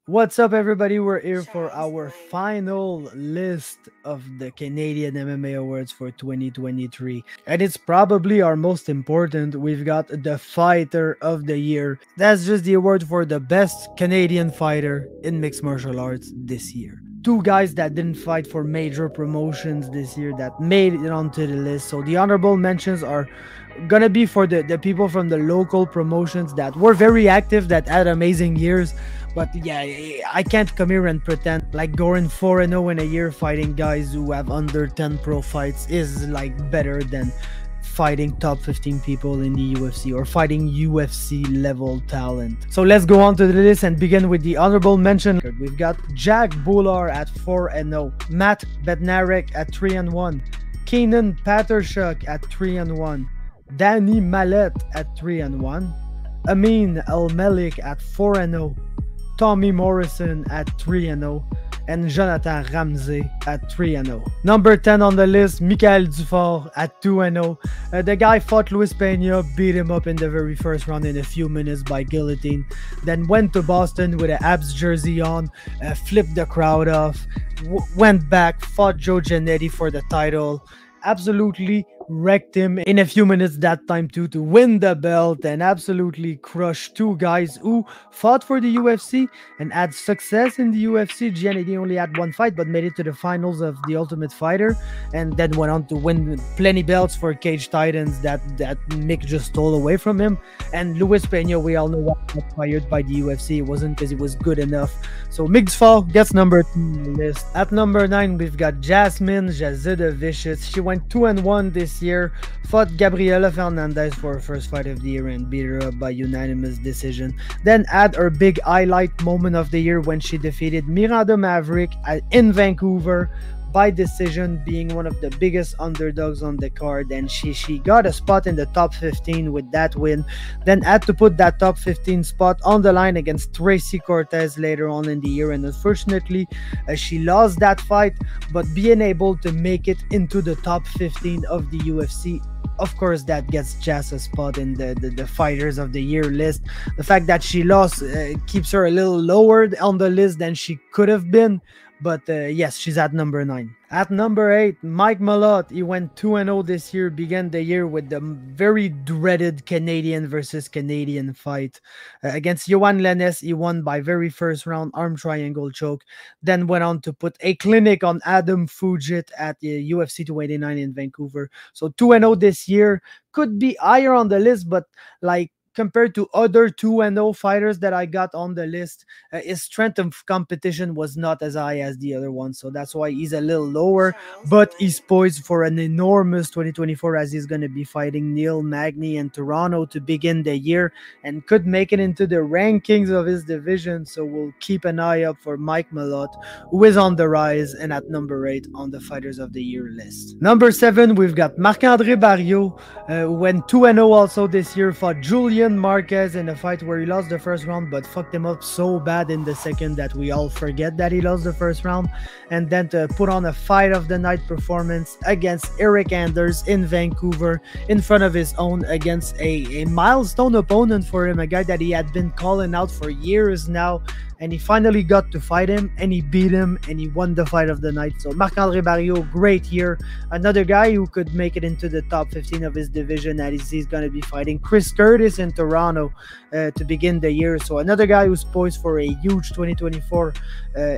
What's up, everybody? We're here for our final list of the Canadian MMA Awards for 2023. And it's probably our most important. We've got the Fighter of the Year. That's just the award for the best Canadian fighter in mixed martial arts this year. Two guys that didn't fight for major promotions this year that made it onto the list. So the honorable mentions are gonna be for the people from the local promotions that were very active, that had amazing years. But yeah, I can't come here and pretend like going 4-0 in a year fighting guys who have under 10 pro fights is like better than fighting top 15 people in the UFC or fighting UFC level talent. So let's go on to the list and begin with the honorable mention. We've got Jag Bhullar at 4-0, Matt Bednarek at 3-1, Keanan Patershuk at 3-1, Dany Mallette at 3-1, Amin Almelik at 4-0, Tommy Morrisson at 3-0, and Jonathan Ramsay at 3-0. Number 10 on the list, Michael Dufort at 2-0. The guy fought Luis Peña, beat him up in the very first round in a few minutes by guillotine, then went to Boston with an Abs jersey on, flipped the crowd off, went back, fought Joe Giannetti for the title, absolutely wrecked him in a few minutes that time too to win the belt and absolutely crushed two guys who fought for the UFC and had success in the UFC. Giannetti only had one fight but made it to the finals of the Ultimate Fighter and then went on to win plenty belts for Cage Titans that Mick just stole away from him. And Luis Peña, we all know why he got fired by the UFC. It wasn't because he was good enough. So Mick Dufort gets number 2 on the list. At number 9, we've got Jasmine Jasudavicius. She went 2-1 this year, fought Gabriela Fernandez for her first fight of the year and beat her up by unanimous decision. Then had her big highlight moment of the year when she defeated Miranda Maverick in Vancouver by decision, being one of the biggest underdogs on the card, and she got a spot in the top 15 with that win. Then had to put that top 15 spot on the line against Tracy Cortez later on in the year, and unfortunately she lost that fight, but being able to make it into the top 15 of the UFC, of course that gets Jazz a spot in the Fighters of the Year list. The fact that she lost keeps her a little lower on the list than she could have been. But yes, she's at number 9. At number 8, Mike Malott. He went 2-0 this year, began the year with the very dreaded Canadian versus Canadian fight against Yohan Lennes. He won by very first round arm triangle choke, then went on to put a clinic on Adam Fujit at the UFC 289 in Vancouver. So 2-0 this year, could be higher on the list, but like compared to other 2-0 fighters that I got on the list, his strength of competition was not as high as the other ones. So that's why he's a little lower, but he's poised for an enormous 2024 as he's going to be fighting Neil Magny in Toronto to begin the year and could make it into the rankings of his division. So we'll keep an eye up for Mike Malott, who is on the rise and at number 8 on the Fighters of the Year list. Number 7, we've got Marc-André Barriault, who went 2-0 also this year, fought Julian Marquez in a fight where he lost the first round but fucked him up so bad in the second that we all forget that he lost the first round, and then to put on a fight of the night performance against Eric Anders in Vancouver in front of his own against a milestone opponent for him, a guy that he had been calling out for years now, and he finally got to fight him and he beat him and he won the fight of the night. So Marc-André Barriault, great year. Another guy who could make it into the top 15 of his division, that is, he's going to be fighting Chris Curtis in Toronto to begin the year. So another guy who's poised for a huge 2024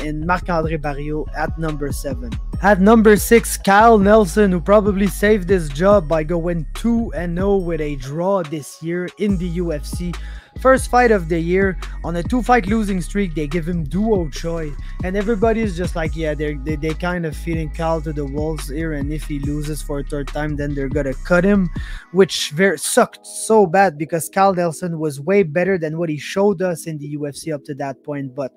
in Marc-André Barriault at number 7. At number 6, Kyle Nelson, who probably saved his job by going 2-0 with a draw this year in the UFC. First fight of the year on a 2-fight losing streak. They give him duo choi, and everybody's just like, yeah, they kind of feeding Kyle to the wolves here, and if he loses for a third time, then they're gonna cut him, which sucked so bad because Kyle Nelson was way better than what he showed us in the UFC up to that point. But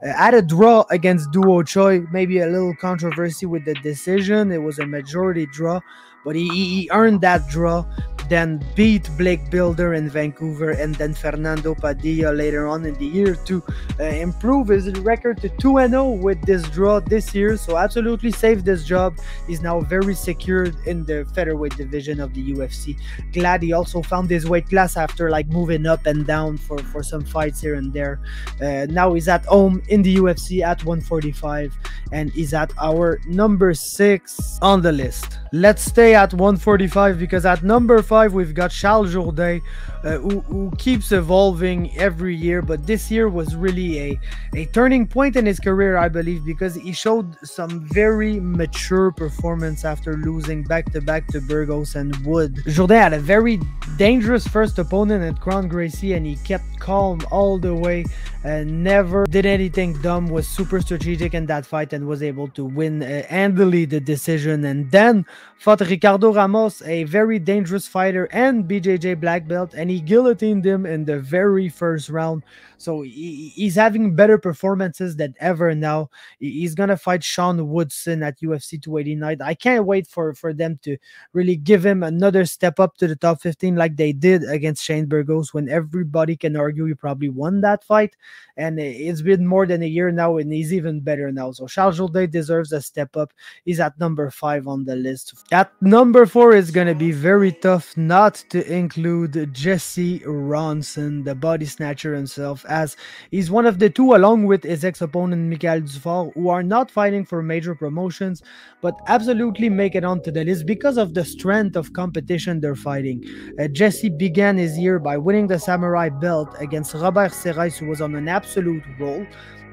at a draw against duo choi, maybe a little controversy with the decision. It was a majority draw, but he earned that draw. then beat Blake Builder in Vancouver, and then Fernando Padilla later on in the year to improve his record to 2-0 with this draw this year. So absolutely saved this job. He's now very secured in the featherweight division of the UFC. Glad he also found his weight class after like moving up and down for some fights here and there. Now he's at home in the UFC at 145, and he's at our number 6 on the list. Let's stay at 145 because at number 5 we've got Charles Jourdain, who keeps evolving every year, but this year was really a turning point in his career, I believe, because he showed some very mature performance after losing back-to-back to Burgos and Wood. Jourdain had a very dangerous first opponent at Crown Gracie, and he kept calm all the way and never did anything dumb, was super strategic in that fight and was able to win handily the decision, and then fought Ricardo Ramos, a very dangerous fighter and BJJ black belt, and he guillotined him in the very first round. So he's having better performances than ever now. He's gonna fight Sean Woodson at UFC 289. I can't wait for them to really give him another step up to the top 15 like they did against Shane Burgos, when everybody can argue he probably won that fight. And it's been more than a year now, and he's even better now. So Charles Jourdain deserves a step up. He's at number 5 on the list. At number 4 is going to be very tough not to include Jesse Ronson, the body snatcher himself, as he's one of the two, along with his ex-opponent Michael Dufort, who are not fighting for major promotions, but absolutely make it onto the list because of the strength of competition they're fighting. Jesse began his year by winning the Samurai belt against Robert Serrais, who was on an absolute roll.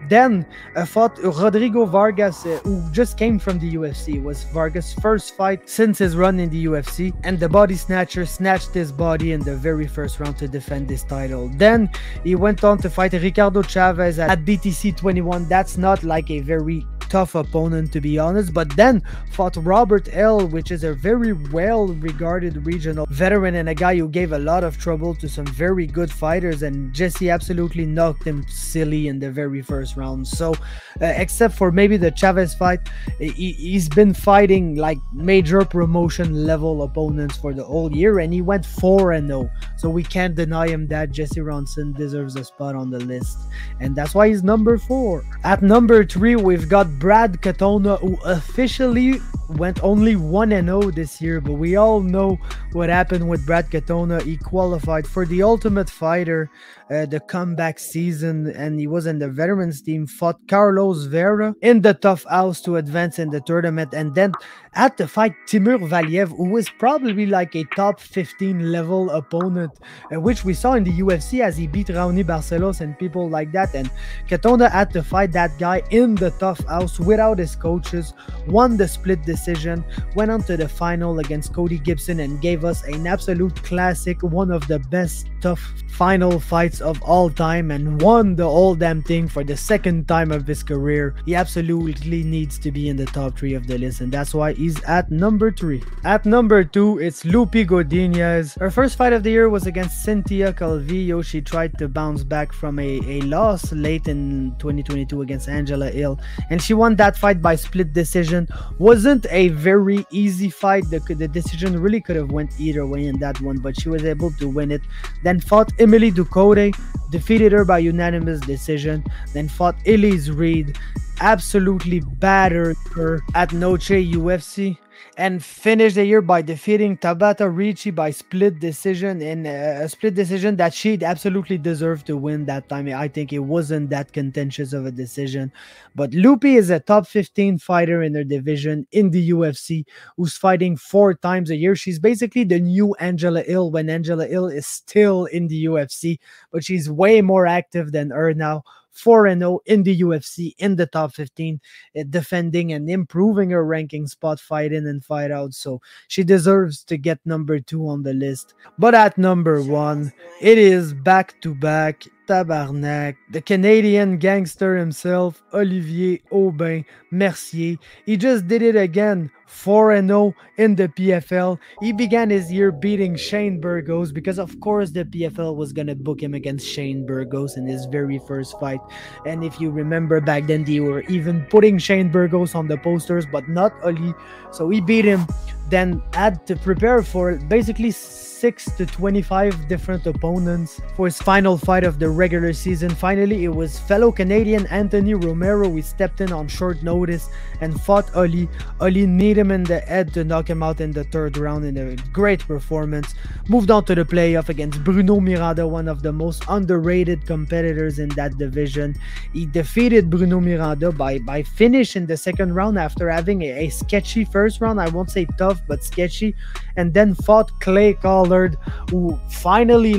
Then fought Rodrigo Vargas, who just came from the UFC. It was Vargas' first fight since his run in the UFC, and the body snatcher snatched his body in the very first round to defend his title. Then he went on to fight Ricardo Chavez at BTC 21. That's not like a very tough opponent, to be honest, but then fought Robert L., which is a very well-regarded regional veteran and a guy who gave a lot of trouble to some very good fighters, and Jesse absolutely knocked him silly in the very first round. So except for maybe the Chavez fight, he's been fighting like major promotion level opponents for the whole year, and he went 4-0, so we can't deny him that. Jesse Ronson deserves a spot on the list, and that's why he's number 4. At number 3 we've got Brad Katona, who officially went only 1-0 this year, but we all know what happened with Brad Katona. He qualified for the Ultimate Fighter, the comeback season, and he was in the veterans team, fought Carlos Vera in the tough house to advance in the tournament, and then had to fight Timur Valiev, who was probably like a top 15 level opponent, which we saw in the UFC as he beat Raoni Barcelos and people like that. And Katona had to fight that guy in the tough house without his coaches, won the split decision, went on to the final against Cody Gibson, and gave us an absolute classic, one of the best tough final fights of all time, and won the whole damn thing for the second time of his career. He absolutely needs to be in the top 3 of the list, and that's why he's at number 3. At number 2, it's Loopy Godinez. Her first fight of the year was against Cynthia Calvillo. She tried to bounce back from a loss late in 2022 against Angela Hill, and she won that fight by split decision. Wasn't a very easy fight. The decision really could have went either way in that one, but she was able to win it. Then fought Emily Ducote, defeated her by unanimous decision. Then fought Elise Reed, absolutely battered her at Noche UFC, and finished the year by defeating Tabata Ricci by split decision, in a split decision that she absolutely deserved to win that time. I think it wasn't that contentious of a decision. But Loopy is a top 15 fighter in her division in the UFC, who's fighting 4 times a year. She's basically the new Angela Hill when Angela Hill is still in the UFC, but she's way more active than her now. 4-0 in the UFC, in the top 15, defending and improving her ranking spot, fight in and fight out. So she deserves to get number 2 on the list. But at number 1, it is back-to-back Tabarnak, the Canadian gangster himself, Olivier Aubin-Mercier. He just did it again, 4-0 in the PFL. He began his year beating Shane Burgos because of course the PFL was gonna book him against Shane Burgos in his very first fight. And if you remember back then, they were even putting Shane Burgos on the posters, but not Oli. So he beat him then had to prepare for basically 6 to 25 different opponents for his final fight of the regular season. Finally, it was fellow Canadian Anthony Romero. We stepped in on short notice and fought Oli. Oli kneed him in the head to knock him out in the third round in a great performance. Moved on to the playoff against Bruno Miranda, one of the most underrated competitors in that division. He defeated Bruno Miranda by finish in the second round after having a sketchy first round. I won't say tough, but sketchy. And then fought Clay Collard, who finally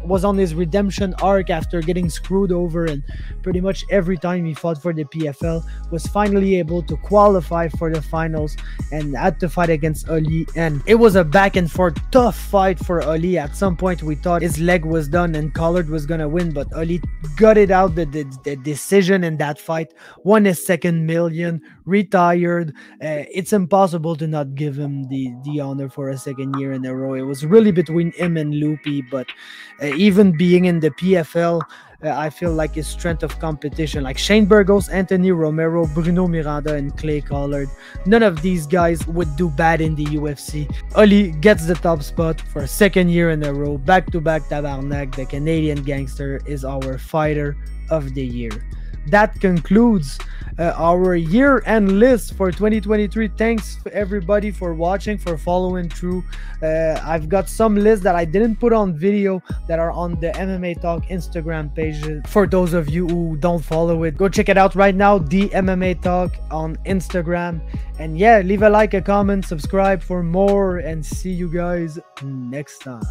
was on his redemption arc after getting screwed over, and pretty much every time he fought for the PFL was finally able to qualify for the finals and had to fight against Oli. And it was a back and forth tough fight for Oli. At some point we thought his leg was done and Collard was gonna win, but Oli gutted out the decision in that fight, won his second million, retired. It's impossible to not give him the honor for a second year in a row. It was really between him and Loopy, but even being in the PFL, I feel like his strength of competition, like Shane Burgos, Anthony Romero, Bruno Miranda, and Clay Collard, none of these guys would do bad in the UFC. Oli gets the top spot for a second year in a row, back-to-back tabarnak. The Canadian gangster is our fighter of the year. That concludes our year-end list for 2023. Thanks everybody for watching, for following through. I've got some lists that I didn't put on video that are on the MMA Talk Instagram page. For those of you who don't follow it, go check it out right now, the MMA Talk on Instagram. And yeah, leave a like, a comment, subscribe for more, and see you guys next time.